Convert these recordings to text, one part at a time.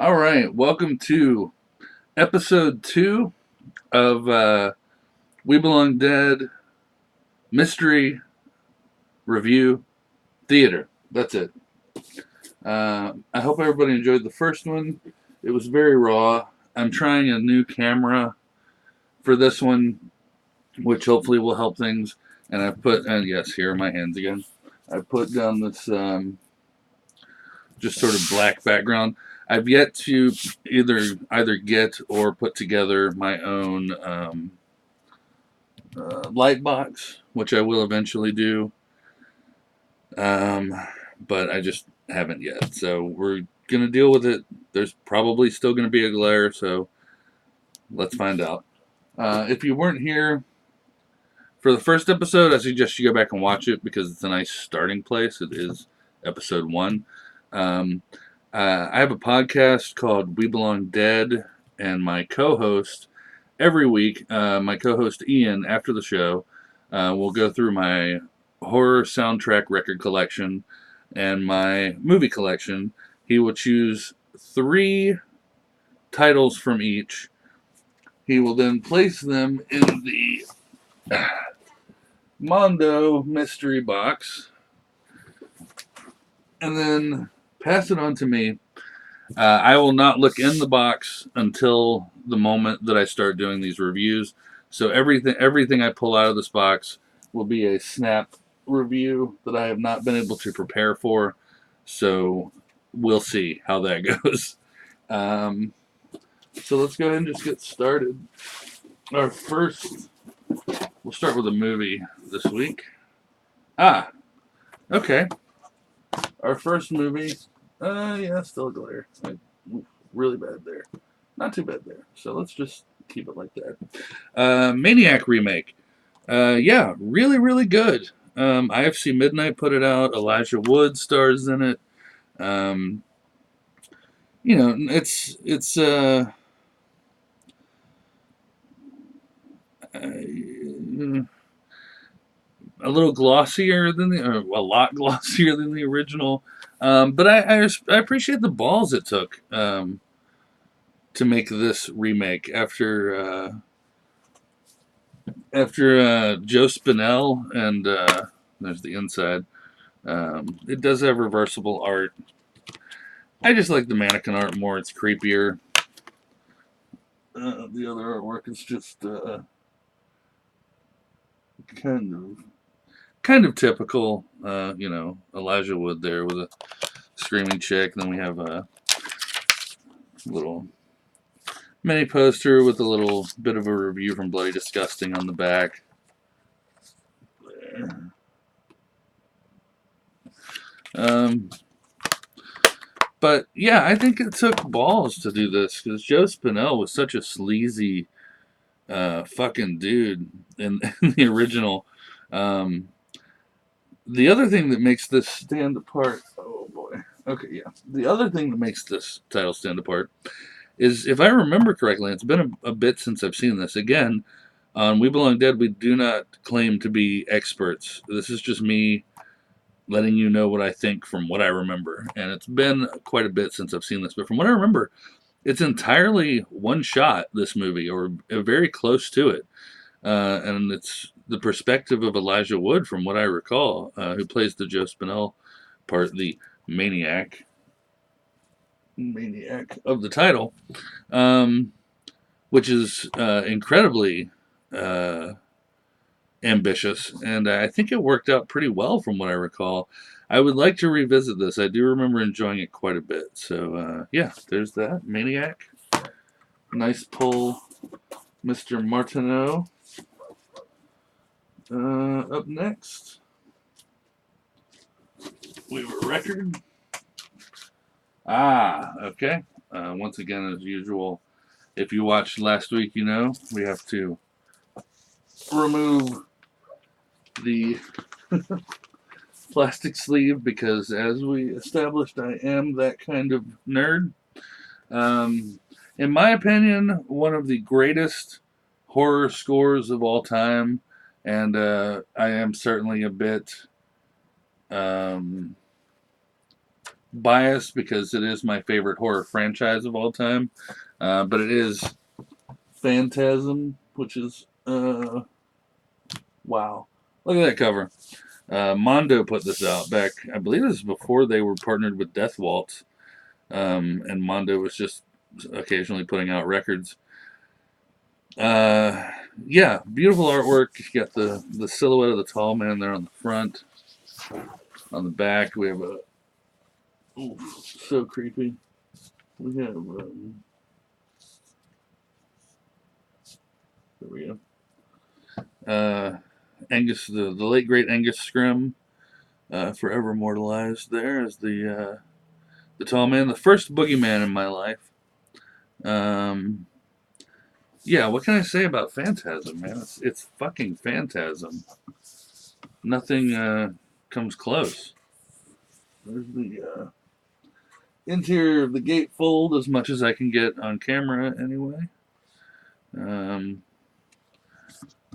All right, welcome to episode 2 of We Belong Dead Mystery Review Theater. That's it. I hope everybody enjoyed the first one. It was very raw. I'm trying a new camera for this one, which hopefully will help things. And I've put, and yes, here are my hands again. I put down this just sort of black background. I've yet to either get or put together my own light box, which I will eventually do, um, but I just haven't yet. So we're gonna deal with it. There's probably still gonna be a glare, so let's find out. If you weren't here for the first episode, I suggest you go back and watch it because it's a nice starting place. It is episode 1. Um, I have a podcast called We Belong Dead, and my co-host every week, my co-host Ian, after the show, will go through my horror soundtrack record collection and my movie collection. He will choose 3 titles from each. He will then place them in the Mondo mystery box and then pass it on to me. I will not look in the box until the moment that I start doing these reviews. So everything I pull out of this box will be a snap review that I have not been able to prepare for. So we'll see how that goes. Um, so let's go ahead and just get started. Our first, we'll start with a movie this week. Ah, okay. Our first movie. Yeah, still a glare. Really bad there. Not too bad there. So let's just keep it like that. Maniac remake. Yeah, really, really good. IFC Midnight put it out. Elijah Wood stars in it. Um, it's a little glossier than or a lot glossier than the original. But I appreciate the balls it took to make this remake after Joe Spinell and there's the inside. It does have reversible art. I just like the mannequin art more. It's creepier. The other artwork is just kind of typical. Elijah Wood there with a screaming chick. And then we have a little mini poster with a little bit of a review from Bloody Disgusting on the back. There. But yeah, I think it took balls to do this because Joe Spinell was such a sleazy fucking dude in the original. Um, the other thing that makes this stand apart. Oh boy. Okay, yeah. The other thing that makes this title stand apart is, if I remember correctly, it's been a bit since I've seen this. Again, on We Belong Dead, we do not claim to be experts. This is just me letting you know what I think from what I remember. And it's been quite a bit since I've seen this, but from what I remember, it's entirely one shot, this movie, or very close to it. And it's the perspective of Elijah Wood, from what I recall, who plays the Joe Spinell part, the maniac of the title, um, which is incredibly uh, ambitious, and I think it worked out pretty well from what I recall. I would like to revisit this. I do remember enjoying it quite a bit. So yeah, there's that Maniac. Nice pull, Mr. Martineau. Up next, we have a record. Okay. Once again, as usual, if you watched last week, you know we have to remove the plastic sleeve because, as we established, I am that kind of nerd. Um, in my opinion, one of the greatest horror scores of all time, and I am certainly a bit biased because it is my favorite horror franchise of all time. But it is Phantasm, which is wow. Look at that cover. Mondo put this out back, I believe this is before they were partnered with Death Waltz, and Mondo was just occasionally putting out records. Yeah, beautiful artwork. You got the silhouette of the tall man there on the front. On the back, we have a so creepy. We have there we go. Angus, the late great Angus Scrim, forever immortalized there as the tall man, the first boogeyman in my life. Yeah, what can I say about Phantasm, man? It's fucking Phantasm. Nothing comes close. There's the interior of the gatefold, as much as I can get on camera, anyway.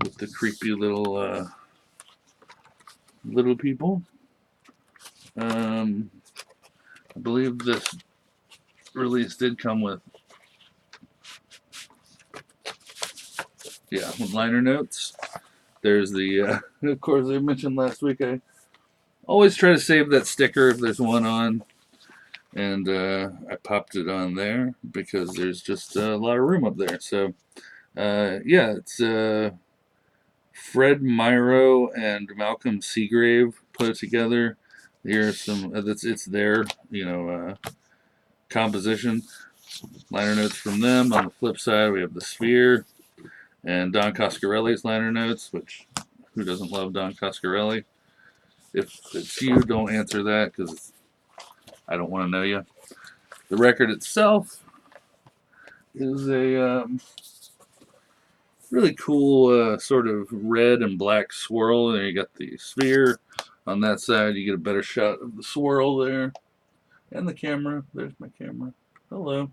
With the creepy little people. I believe this release did come with liner notes. There's the of course I mentioned last week, I always try to save that sticker if there's one on, and I popped it on there because there's just a lot of room up there. So yeah, it's Fred Myro and Malcolm Seagrave put it together. Here's some it's their composition. Liner notes from them. On the flip side, we have the Sphere and Don Coscarelli's liner notes, which who doesn't love Don Coscarelli? If it's you, don't answer that because I don't want to know you. The record itself is a really cool sort of red and black swirl. And you got the Sphere on that side. You get a better shot of the swirl there. And the camera. There's my camera. Hello.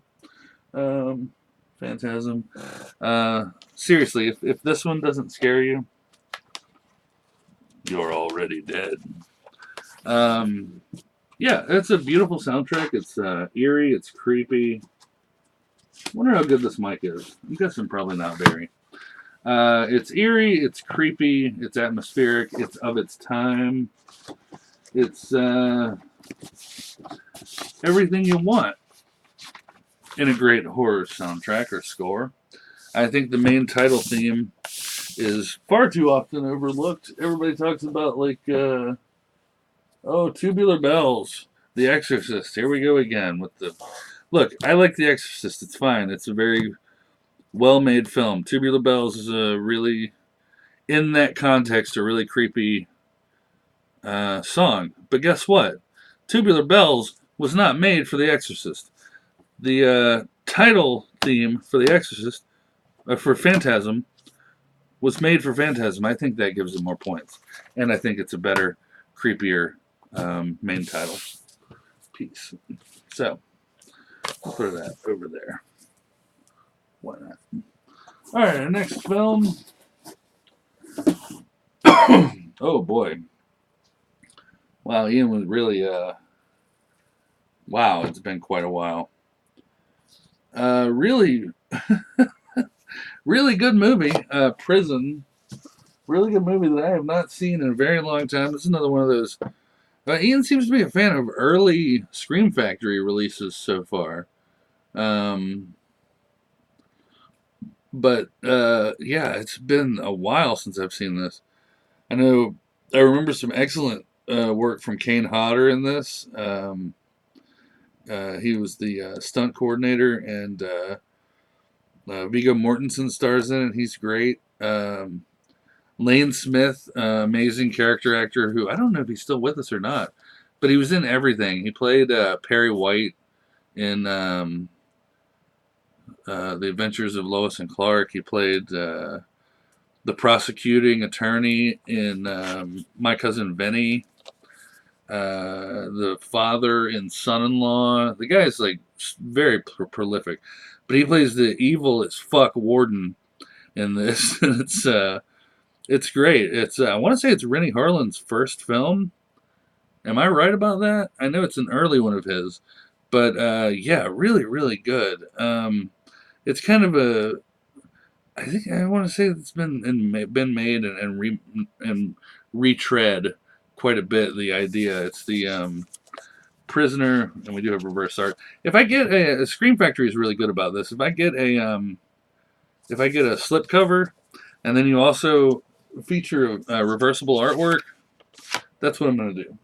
Phantasm. Seriously, if this one doesn't scare you, you're already dead. Yeah, it's a beautiful soundtrack. It's eerie. It's creepy. I wonder how good this mic is. I'm guessing probably not very. It's eerie. It's creepy. It's atmospheric. It's of its time. It's everything you want in a great horror soundtrack or score. I think the main title theme is far too often overlooked. Everybody talks about Tubular Bells, The Exorcist. Here we go again with the look. I like The Exorcist. It's fine. It's a very well-made film. Tubular Bells is a really, in that context, a really creepy song. But guess what? Tubular Bells was not made for The Exorcist. The title theme for The Exorcist, for Phantasm, was made for Phantasm. I think that gives it more points. And I think it's a better, creepier main title piece. So, I'll put that over there. Why not? Alright, our next film. Oh boy. Wow, Ian was really, wow, it's been quite a while. Really, really good movie. Prison. Really good movie that I have not seen in a very long time. This is another one of those. Ian seems to be a fan of early Scream Factory releases so far. But yeah, it's been a while since I've seen this. I remember some excellent work from Kane Hodder in this. He was the stunt coordinator, and Viggo Mortensen stars in it. He's great. Lane Smith, amazing character actor who I don't know if he's still with us or not, but he was in everything. He played Perry White in The Adventures of Lois and Clark. He played the prosecuting attorney in My Cousin Vinny. The father in Son-in-Law. The guy's like very prolific, but he plays the evil as fuck warden in this. It's great. It's I want to say it's Rennie Harlin's first film. Am I right about that? I know it's an early one of his, but yeah, really, really good. It's kind of a, I think I want to say it's been made and retread quite a bit. The idea, it's the prisoner, and we do have reverse art. If I get a Scream Factory is really good about this. If I get a slip cover, and then you also feature reversible artwork, that's what I'm gonna do.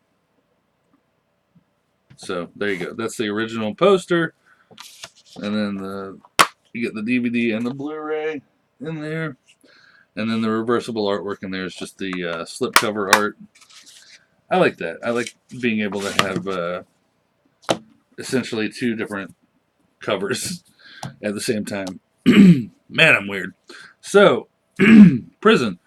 So there you go. That's the original poster, and then you get the DVD and the Blu-ray in there, and then the reversible artwork in there is just the slipcover art. I like that. I like being able to have essentially two different covers at the same time. Man, I'm weird. So, prison.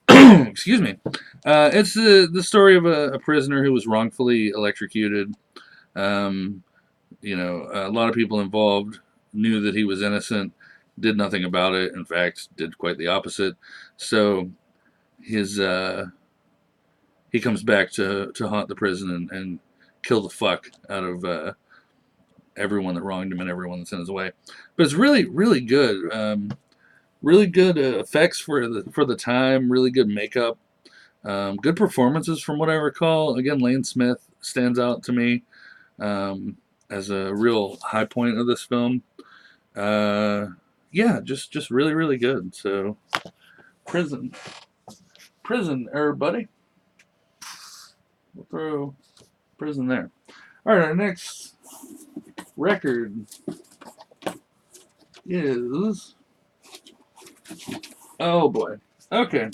Excuse me. It's the story of a prisoner who was wrongfully electrocuted. Um, a lot of people involved knew that he was innocent, did nothing about it. In fact, did quite the opposite. So his he comes back to haunt the prison and kill the fuck out of everyone that wronged him and everyone that's in his way. But it's really, really good. Really good effects for the time. Really good makeup. Good performances from what I recall. Again, Lane Smith stands out to me as a real high point of this film. Yeah, just really, really good. So, prison, everybody. We'll throw prison there. All right, our next record is, oh boy. Okay.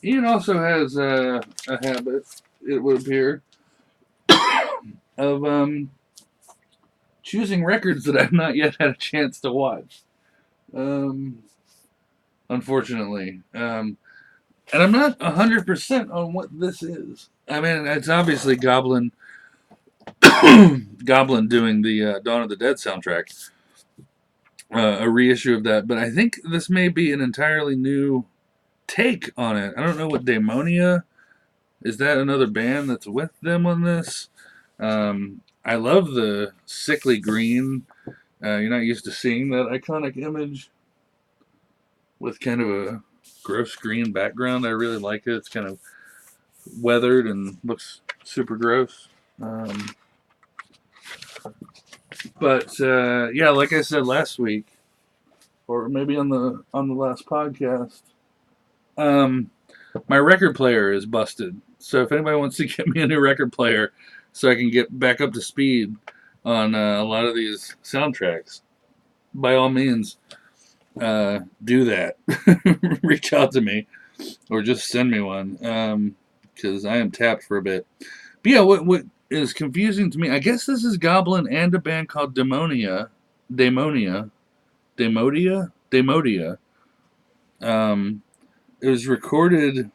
Ian also has a habit, it would appear, of choosing records that I've not yet had a chance to watch. Unfortunately. And I'm not 100% on what this is. I mean, it's obviously Goblin Goblin doing the Dawn of the Dead soundtrack, a reissue of that. But I think this may be an entirely new take on it. I don't know what Daemonia is. That another band that's with them on this? I love the sickly green. You're not used to seeing that iconic image with kind of a gross green background. I really like it. It's kind of weathered and looks super gross. But yeah, like I said last week, or maybe on the last podcast, my record player is busted. So if anybody wants to get me a new record player, so I can get back up to speed on a lot of these soundtracks, by all means, do that. Reach out to me, or just send me one, because I am tapped for a bit. But yeah, what is confusing to me, I guess this is Goblin and a band called Demodia. It was recorded at,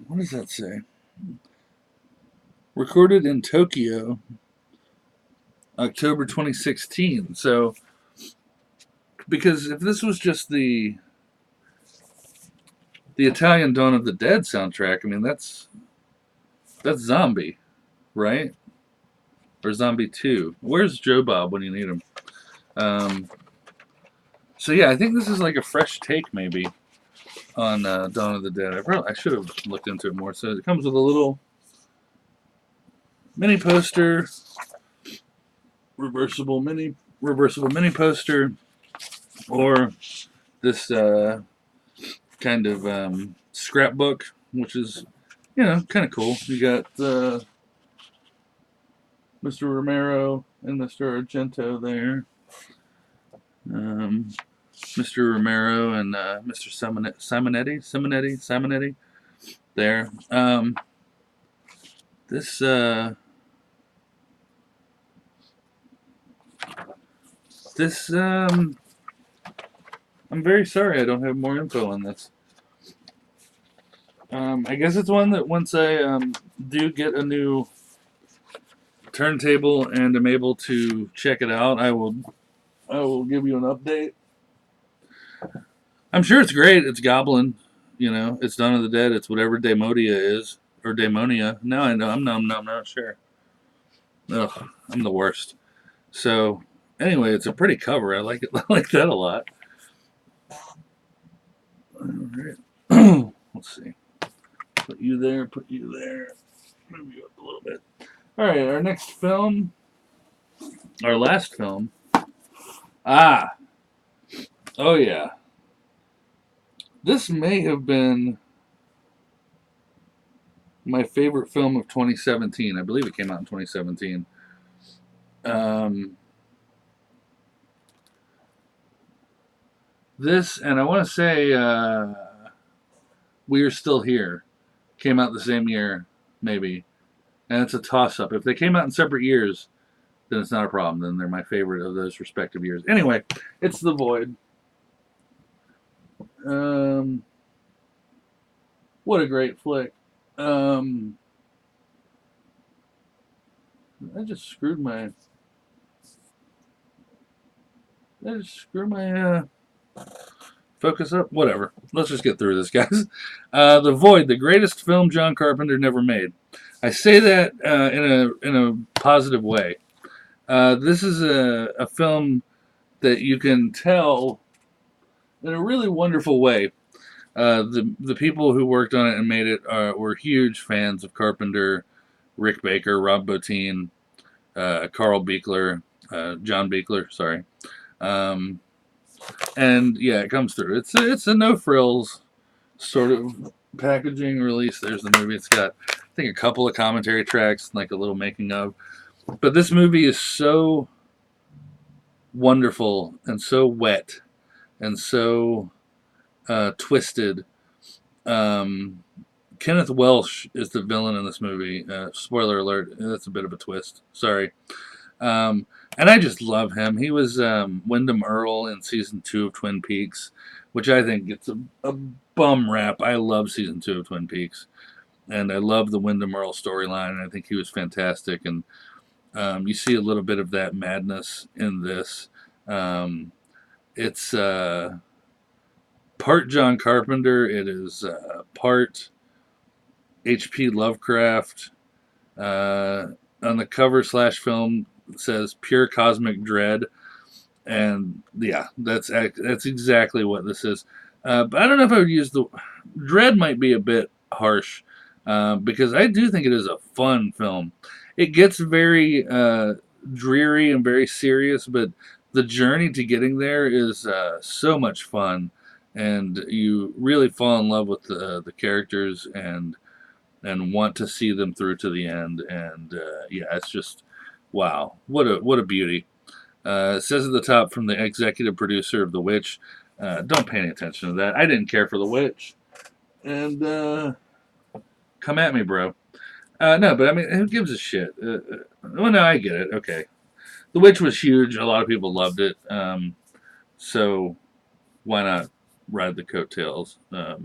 what does that say? Recorded in Tokyo, October 2016. So, because if this was just the Italian Dawn of the Dead soundtrack, I mean that's Zombie, right? Or Zombie 2. Where's Joe Bob when you need him? So yeah, I think this is like a fresh take maybe on Dawn of the Dead. I should have looked into it more. So it comes with a little mini poster, reversible mini poster, or this kind of scrapbook, which is kind of cool. You got Mr. Romero and Mr. Argento there. Mr. Romero and Mr. Simonetti there. This I'm very sorry I don't have more info on this. I guess it's one that once I do get a new turntable and am able to check it out, I will I will give you an update. I'm sure it's great. It's Goblin. You know, it's Dawn of the Dead. It's whatever Daemonia is. Or Daemonia. No, I know. I'm not sure. Ugh, I'm the worst. So, anyway, it's a pretty cover. I like it. I like that a lot. All right. Let's see. Put you there. Put you there. Move you up a little bit. All right. Our next film. Our last film. Ah. Oh yeah. This may have been my favorite film of 2017. I believe it came out in 2017. Um, this, and I want to say We Are Still Here came out the same year, maybe. And it's a toss up. If they came out in separate years, then it's not a problem. Then they're my favorite of those respective years. Anyway, it's The Void. Um, what a great flick. I just screwed my. I just screwed my focus up. Whatever. Let's just get through this, guys. The Void, the greatest film John Carpenter never made. I say that in a positive way. This is a film that you can tell in a really wonderful way. The people who worked on it and made it were huge fans of Carpenter, Rick Baker, Rob Bottin, Carl Buechler, John Buechler, sorry. And yeah, it comes through. It's a no frills sort of packaging release. There's the movie. It's got I think a couple of commentary tracks, like a little making of. But this movie is so wonderful and so wet and so twisted. Um, Kenneth Welsh is the villain in this movie. Spoiler alert, that's a bit of a twist. Sorry. Um, and I just love him. He was Wyndham Earle in season 2 of Twin Peaks, which I think gets a bum rap. I love season 2 of Twin Peaks. And I love the Wyndham Earle storyline, and I think he was fantastic. And you see a little bit of that madness in this. It's part John Carpenter. It is part H.P. Lovecraft. On the cover slash film it says "Pure Cosmic Dread," and yeah, that's exactly what this is. But I don't know if I would use the dread. Might be a bit harsh because I do think it is a fun film. It gets very dreary and very serious, but the journey to getting there is so much fun, and you really fall in love with the characters and want to see them through to the end. And yeah, it's just wow, what a beauty. It says at the top from the executive producer of The Witch. Don't pay any attention to that. I didn't care for The Witch, and come at me, bro. No, but I mean, who gives a shit? Well, no, I get it. Okay, The Witch was huge. A lot of people loved it. So why not ride the coattails a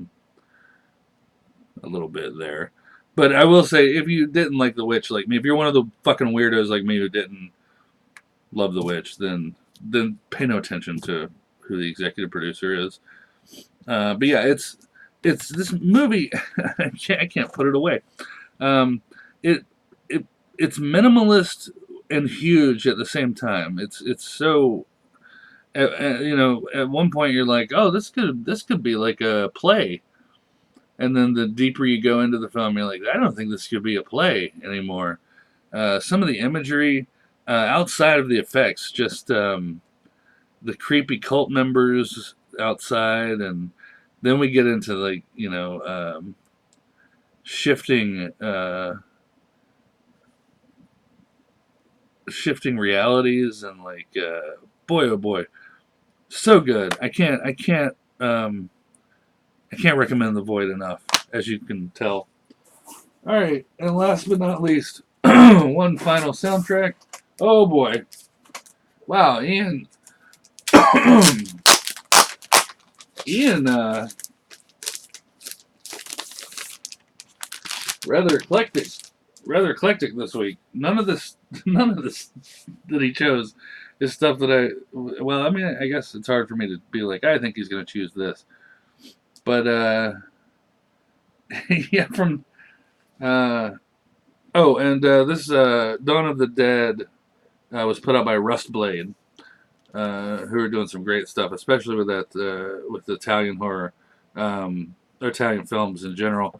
little bit there? But I will say, if you didn't like The Witch like me, if you're one of the fucking weirdos like me who didn't love The Witch, then pay no attention to who the executive producer is. But yeah, it's this movie. I can't put it away. Um, it it it's minimalist and huge at the same time. It's so you know, at one point you're like, oh, this could be like a play. And then the deeper you go into the film, you're like, I don't think this could be a play anymore. Some of the imagery, outside of the effects, just the creepy cult members outside, and then we get into like shifting shifting realities, and like boy oh boy, so good. I can't recommend The Void enough, as you can tell. All right, and last but not least, one final soundtrack. Oh boy, wow, Ian, Ian, rather eclectic, rather eclectic this week. None of this that he chose It's stuff that well, I mean, I guess it's hard for me to be like, I think he's going to choose this. But, yeah, from, uh, oh, and this Dawn of the Dead was put out by Rustblade, who are doing some great stuff, especially with that, with Italian horror, or Italian films in general.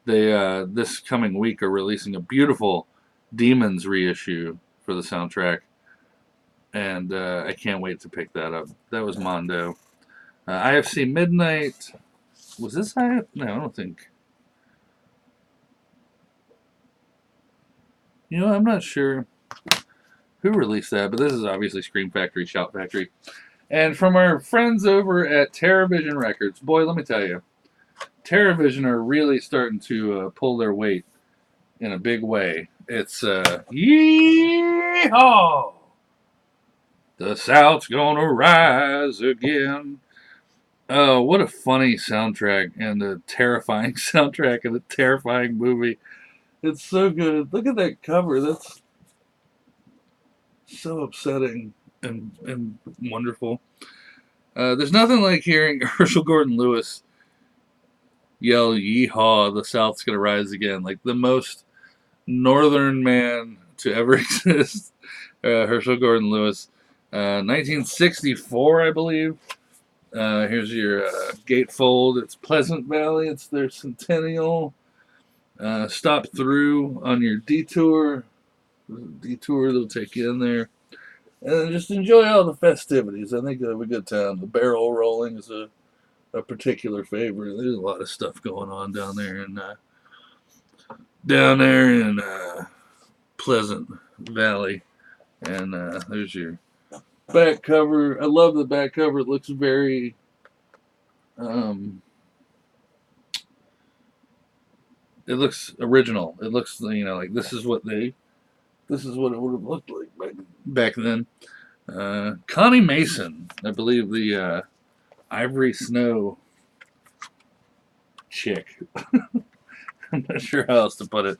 They, this coming week, are releasing a beautiful Demons reissue for the soundtrack, and I can't wait to pick that up. That was Mondo. IFC Midnight. Was this IF? No, I don't think. You know, I'm not sure who released that, but this is obviously Scream Factory, Shout Factory. And from our friends over at TerraVision Records, boy, let me tell you, TerraVision are really starting to pull their weight in a big way. It's yeehaw! The South's gonna rise again. Oh, what a funny soundtrack and a terrifying soundtrack and a terrifying movie. It's so good. Look at that cover. That's so upsetting and wonderful. There's nothing like hearing Herschel Gordon Lewis yell "Yeehaw! The South's gonna rise again!" Like the most northern man to ever exist. Herschel Gordon Lewis, 1964, I believe. Here's your gatefold. It's Pleasant Valley. It's their centennial. Stop through on your detour. Detour, they'll take you in there. And just enjoy all the festivities. I think it'll be a good time. The barrel rolling is a particular favorite. There's a lot of stuff going on down there, and Pleasant Valley. And there's your back cover. I love the back cover. It looks very it looks original. It looks, like this is what it would have looked like back then. Connie Mason, I believe the Ivory Snow chick. I'm not sure how else to put it.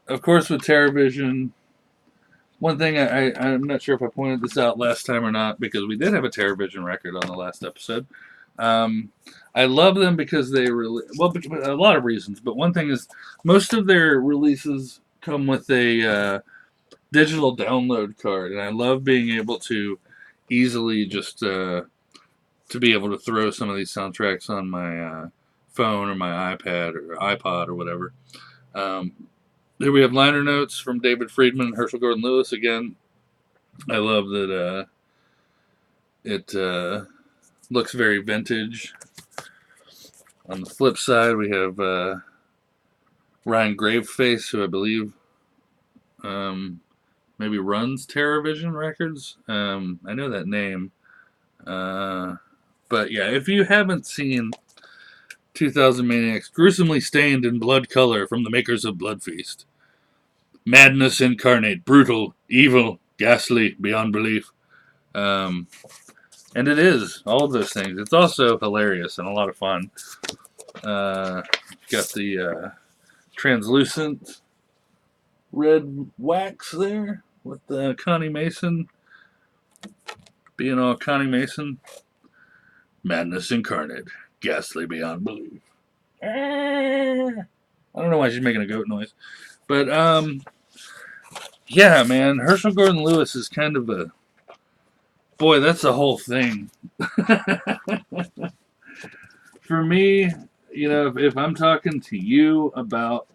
Of course, with TerraVision, one thing I'm not sure if I pointed this out last time or not, because we did have a TerraVision record on the last episode. I love them because they a lot of reasons, but one thing is most of their releases come with a digital download card, and I love being able to easily just to be able to throw some of these soundtracks on my phone or my iPad or iPod or whatever. Here we have liner notes from David Friedman and Herschel Gordon Lewis again. I love that it looks very vintage. On the flip side, we have Ryan Graveface, who I believe maybe runs TerraVision Records. I know that name. But yeah, if you haven't seen 2000 Maniacs, gruesomely stained in blood color from the makers of Blood Feast. Madness incarnate, brutal, evil, ghastly, beyond belief. And it is, all of those things. It's also hilarious and a lot of fun. Got the translucent red wax there with Connie Mason being all Connie Mason. Madness incarnate, ghastly beyond belief. I don't know why she's making a goat noise. But, yeah, man, Herschel Gordon Lewis is kind of a. Boy, that's the whole thing. For me, if I'm talking to you about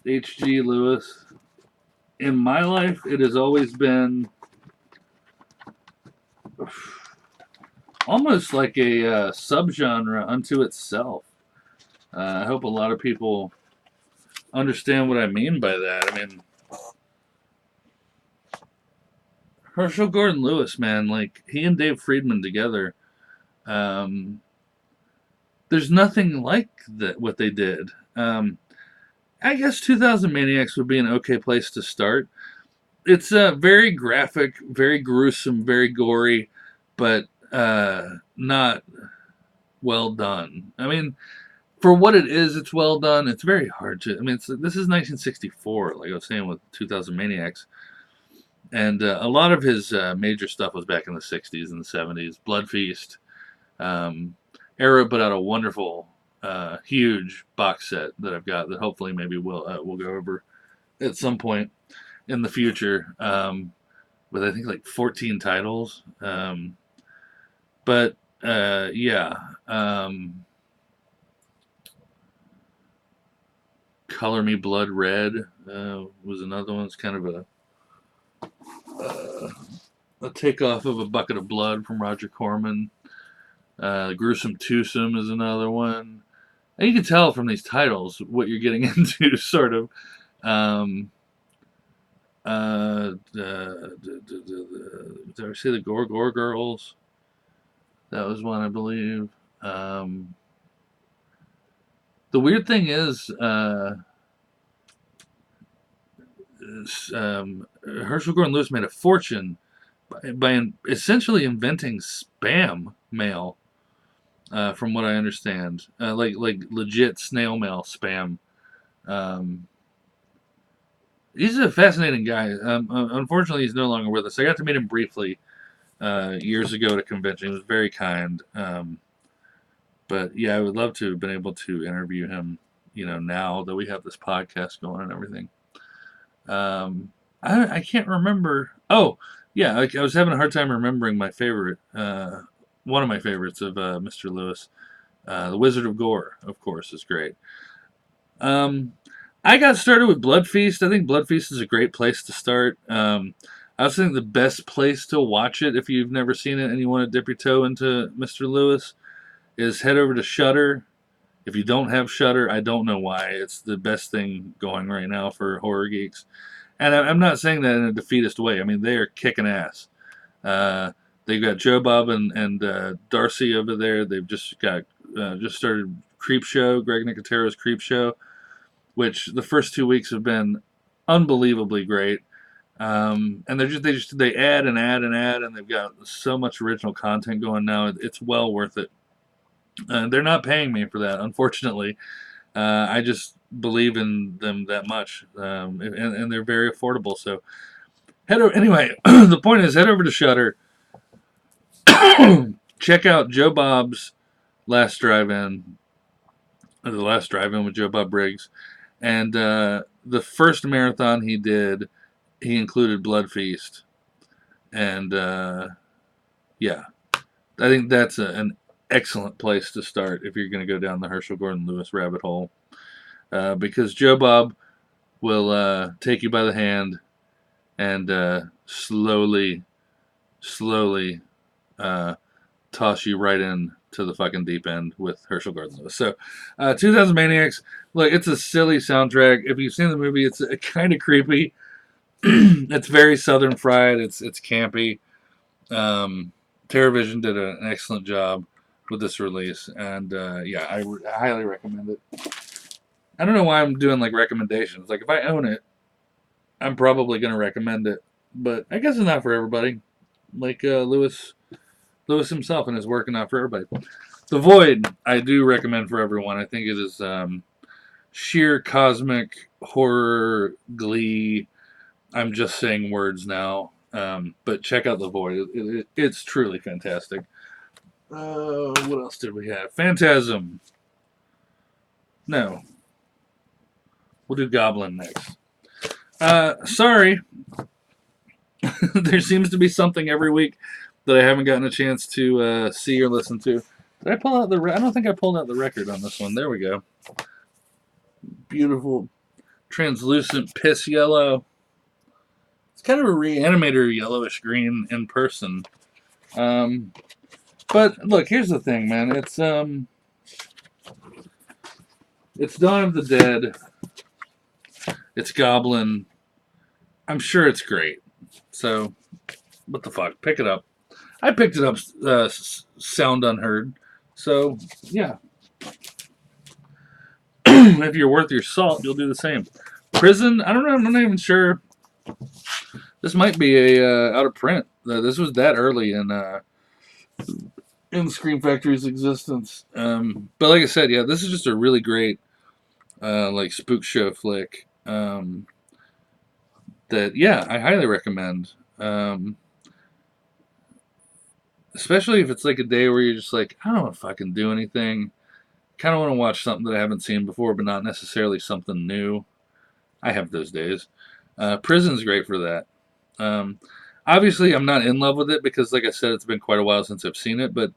H.G. Lewis, in my life, it has always been almost like a subgenre unto itself. I hope a lot of people understand what I mean by that. I mean, Herschel Gordon Lewis, man, like he and Dave Friedman together, there's nothing like that what they did. I guess 2000 Maniacs would be an okay place to start. It's very graphic, very gruesome, very gory, but not well done. I mean, for what it is, it's well done. It's very hard to. I mean, this is 1964, like I was saying with 2000 Maniacs. And a lot of his major stuff was back in the 60s and the 70s. Blood Feast. Arrow put out a wonderful, huge box set that I've got that hopefully maybe we'll go over at some point in the future, with I think like 14 titles. But yeah, Color Me Blood Red was another one. It's kind of uh, a takeoff of A Bucket of Blood from Roger Corman. Gruesome Twosome is another one. And you can tell from these titles what you're getting into, sort of. Um, did I see the Gore Girls? That was one, I believe. The weird thing is Herschel Gordon Lewis made a fortune by essentially inventing spam mail, from what I understand, like legit snail mail spam. Um, he's a fascinating guy. Unfortunately, he's no longer with us. I got to meet him briefly years ago at a convention. He was very kind. But yeah, I would love to have been able to interview him. Now that we have this podcast going and everything. I can't remember. Oh, yeah, I was having a hard time remembering my favorite. One of my favorites of Mr. Lewis, The Wizard of Gore, of course, is great. Um, I got started with Blood Feast. I think Blood Feast is a great place to start. I also think the best place to watch it, if you've never seen it and you want to dip your toe into Mr. Lewis, is head over to Shudder. If you don't have Shudder, I don't know why. It's the best thing going right now for horror geeks. And I'm not saying that in a defeatist way. I mean, they are kicking ass. They've got Joe Bob and Darcy over there. They've just started Creep Show, Greg Nicotero's Creep Show, which the first 2 weeks have been unbelievably great. And they add and add and add, and they've got so much original content going now. It's well worth it. They're not paying me for that, unfortunately. I just believe in them that much, and they're very affordable. So head over. Anyway, the point is, head over to Shudder, check out Joe Bob's Last Drive-In, the Last Drive-In with Joe Bob Briggs, and the first marathon he did, he included Blood Feast, and yeah, I think that's an excellent place to start if you're going to go down the Herschel Gordon Lewis rabbit hole, because Joe Bob will take you by the hand and slowly toss you right in to the fucking deep end with Herschel Gordon Lewis. So, 2000 Maniacs, look, it's a silly soundtrack. If you've seen the movie, it's kind of creepy. It's very Southern fried. It's campy. TerraVision did an excellent job with this release, and yeah, I highly recommend it. I don't know why I'm doing like recommendations. Like if I own it, I'm probably going to recommend it, but I guess it's not for everybody. Like Lewis himself and his work, not for everybody. The Void, I do recommend for everyone. I think it is sheer cosmic horror glee. I'm just saying words now, but check out The Void. It's truly fantastic. What else did we have? Phantasm. No, we'll do Goblin next. Sorry, there seems to be something every week that I haven't gotten a chance to see or listen to. Did I pull out the? I don't think I pulled out the record on this one. There we go. Beautiful, translucent piss yellow. It's kind of a Reanimator yellowish green in person. But look, here's the thing, man. It's Dawn of the Dead. It's Goblin. I'm sure it's great. So, what the fuck? Pick it up. I picked it up sound unheard. So, yeah. If you're worth your salt, you'll do the same. Prison, I don't know. I'm not even sure. This might be a out of print. This was that early in Scream Factory's existence. But like I said, yeah, this is just a really great like spook show flick. that, yeah, I highly recommend. Especially if it's like a day where you're just like, I don't want to fucking do anything. Kind of want to watch something that I haven't seen before, but not necessarily something new. I have those days. Prison's great for that. Um, Obviously, I'm not in love with it because, like I said, it's been quite a while since I've seen it, but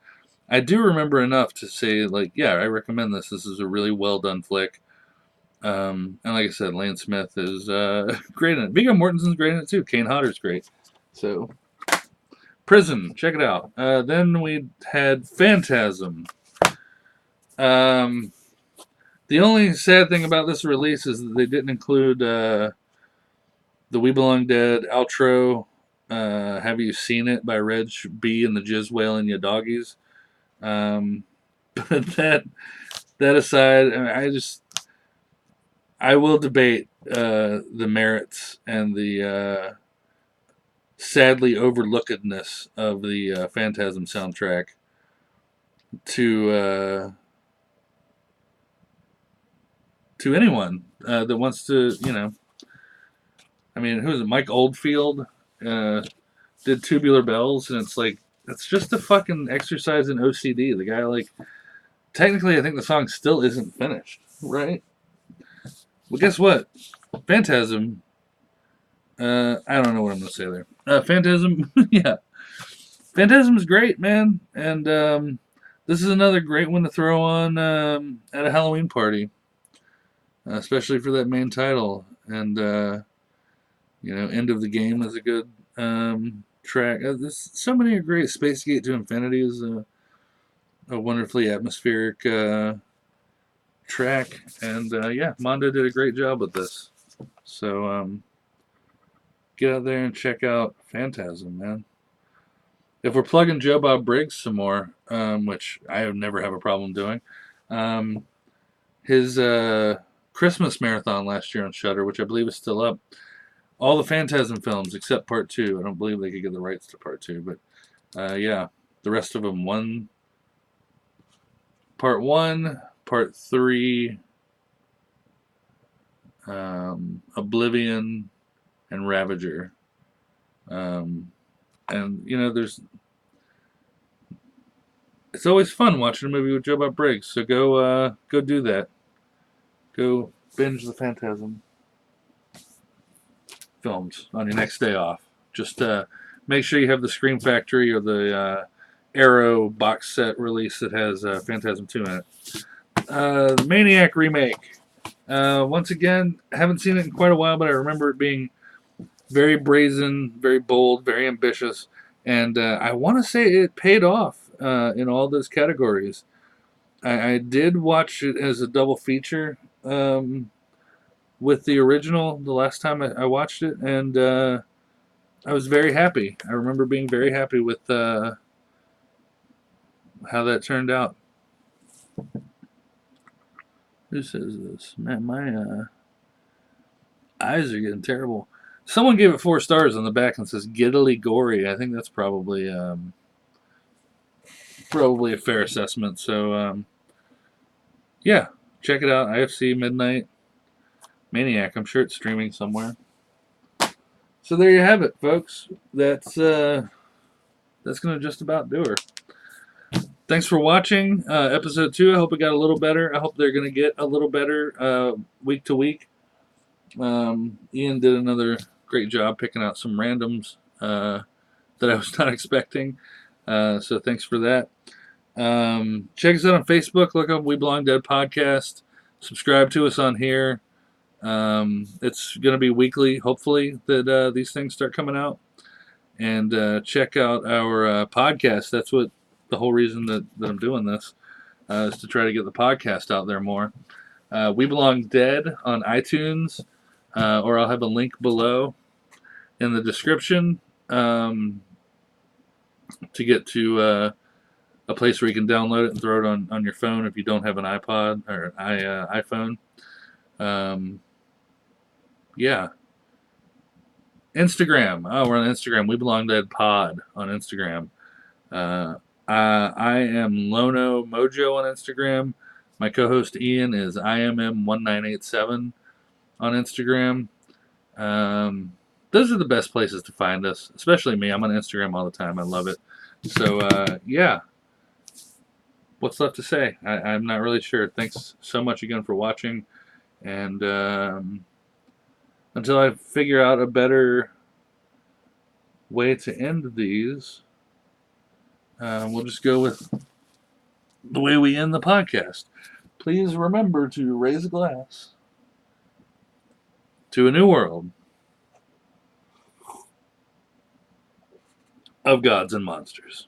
I do remember enough to say, like, yeah, I recommend this. This is a really well done flick. And like I said, Lane Smith is great in it. Viggo Mortensen's great in it too. Kane Hodder's great. So, Prison, check it out. Then we had Phantasm. Um, the only sad thing about this release is that they didn't include the We Belong Dead outro. Have You Seen It by Reg B and the Jizz Whale and Ya Doggies. Um, but that aside, I will debate the merits and the sadly overlookedness of the Phantasm soundtrack to anyone that wants to, I mean, who is it? Mike Oldfield did Tubular Bells, and it's like it's just a fucking exercise in OCD. The guy, like, technically, I think the song still isn't finished, right? Well, guess what? Phantasm. I don't know what I'm gonna say there. Phantasm, yeah, Phantasm's great, man, and this is another great one to throw on at a Halloween party, especially for that main title. And End of the Game is a good track. There's so many are great. Space Gate to Infinity is a wonderfully atmospheric track, and yeah, Mondo did a great job with this. So get out there and check out Phantasm, man. If we're plugging Joe Bob Briggs some more, which I would never have a problem doing, um, his Christmas marathon last year on Shudder, which I believe is still up. All the Phantasm films except Part Two. I don't believe they could get the rights to Part Two, but yeah, the rest of them. Part One, Part Three, Oblivion, and Ravager. And it's always fun watching a movie with Joe Bob Briggs. So go do that. Go binge the Phantasm films on your next day off. Just make sure you have the Scream Factory or the Arrow box set release that has Phantasm 2 in it. The Maniac remake. Once again, haven't seen it in quite a while, but I remember it being very brazen, very bold, very ambitious, and I want to say it paid off in all those categories. I did watch it as a double feature with the original the last time I watched it, and I was very happy. I remember being very happy with how that turned out. Who says this? Man, my eyes are getting terrible. Someone gave it 4 stars on the back and says giddily gory. I think that's probably a fair assessment. So yeah, check it out. IFC Midnight Maniac. I'm sure it's streaming somewhere. So there you have it, folks. That's gonna just about do her. Thanks for watching episode 2. I hope it got a little better. I hope they're gonna get a little better week to week. Ian did another great job picking out some randoms that I was not expecting. So thanks for that. Check us out on Facebook. Look up We Belong Dead Podcast. Subscribe to us on here. It's going to be weekly, hopefully, that these things start coming out. And check out our podcast. That's what the whole reason that I'm doing this is to try to get the podcast out there more. We Belong Dead on iTunes, or I'll have a link below in the description to get to a place where you can download it and throw it on your phone if you don't have an iPod or iPhone. Yeah. Instagram. Oh, we're on Instagram. We Belong Dead Pod on Instagram. I am Lono Mojo on Instagram. My co-host Ian is IMM1987 on Instagram. those are the best places to find us, especially me. I'm on Instagram all the time. I love it. So, yeah, what's left to say? I'm not really sure. Thanks so much again for watching. And until I figure out a better way to end these, we'll just go with the way we end the podcast. Please remember to raise a glass to a new world of gods and monsters.